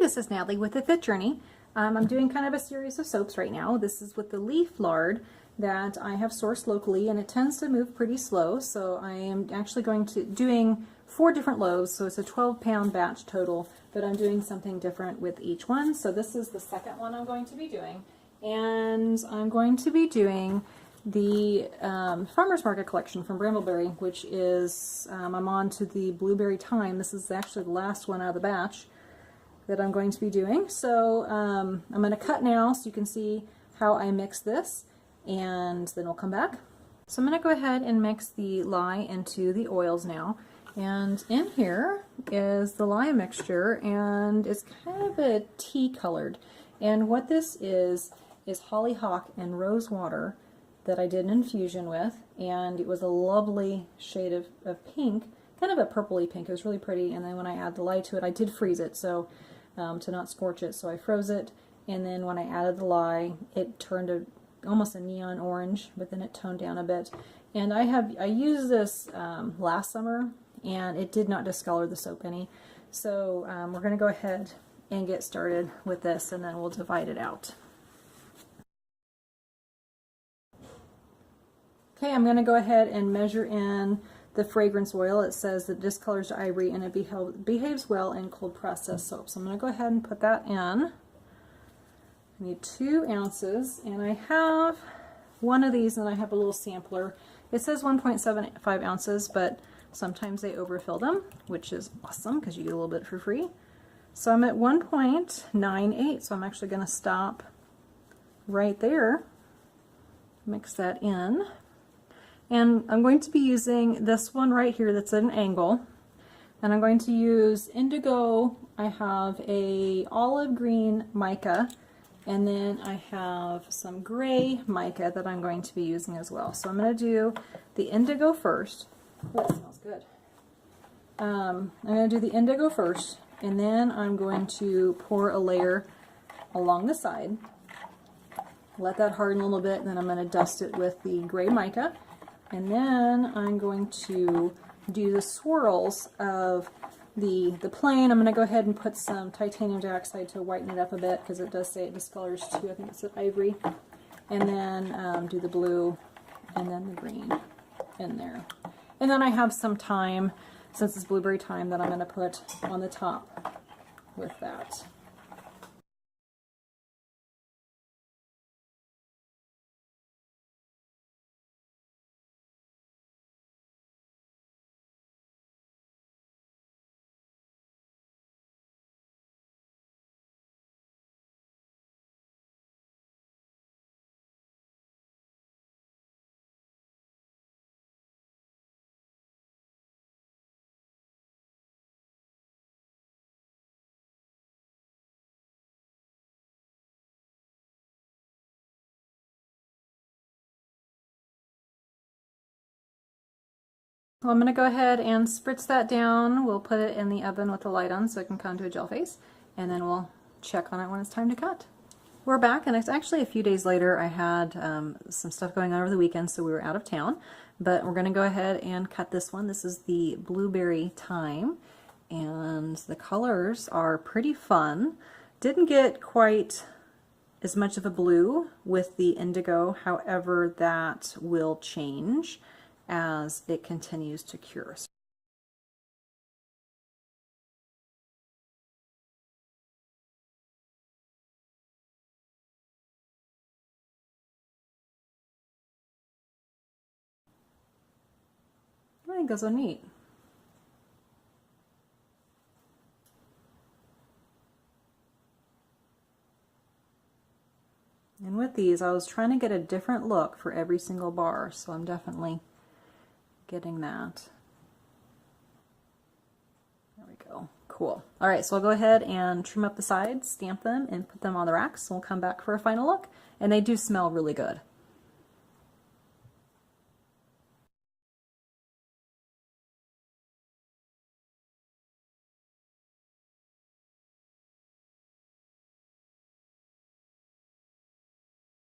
this is Natalie with the Fit Journey. I'm doing kind of a series of soaps right now. This is with the leaf lard that I have sourced locally, and it tends to move pretty slow, so I am actually doing 4 different loaves, so it's a 12-pound batch total, but I'm doing something different with each one. So this is the second one I'm going to be doing, and I'm going to be doing the Farmer's Market collection from Brambleberry, which is, I'm on to the Blueberry Thyme. This is actually the last one out of the batch that I'm going to be doing. So I'm going to cut now so you can see how I mix this, and then we'll come back. So I'm going to go ahead and mix the lye into the oils now. And in here is the lye mixture, and it's kind of a tea colored. And what this is hollyhock and rose water that I did an infusion with, and it was a lovely shade of pink, kind of a purpley pink. It was really pretty. And then when I add the lye to it, I did freeze it so to not scorch it, so I froze it, and then when I added the lye, it turned almost a neon orange, but then it toned down a bit. And I used this last summer, and it did not discolor the soap any. So we're going to go ahead and get started with this, and then we'll divide it out. Okay, I'm going to go ahead and measure in the fragrance oil. It says that discolors to ivory and it behaves well in cold processed soap. So I'm going to go ahead and put that in. I need 2 ounces, and I have one of these, and I have a little sampler. It says 1.75 ounces, but sometimes they overfill them, which is awesome because you get a little bit for free. So I'm at 1.98, so I'm actually going to stop right there, mix that in. And I'm going to be using this one right here that's at an angle. And I'm going to use indigo. I have a olive green mica, and then I have some gray mica that I'm going to be using as well. So I'm going to do the indigo first. Oh, it smells good. I'm going to do the indigo first, and then I'm going to pour a layer along the side. Let that harden a little bit, and then I'm going to dust it with the gray mica. And then I'm going to do the swirls of the plain. I'm going to go ahead and put some titanium dioxide to whiten it up a bit, because it does say it discolors too. I think it's ivory. And then do the blue and then the green in there. And then I have some thyme, since it's blueberry thyme, that I'm going to put on the top with that. Well, I'm going to go ahead and spritz that down. We'll put it in the oven with the light on so it can come to a gel face, and then we'll check on it when it's time to cut. We're back, and it's actually a few days later. I had some stuff going on over the weekend, so we were out of town, but we're going to go ahead and cut this one. This is the Blueberry Thyme, and the colors are pretty fun. Didn't get quite as much of a blue with the indigo, however that will change as it continues to cure. I think those are neat. And with these, I was trying to get a different look for every single bar, so I'm definitely getting that. There we go. Cool. All right, so I'll go ahead and trim up the sides, stamp them, and put them on the racks. So we'll come back for a final look. And they do smell really good.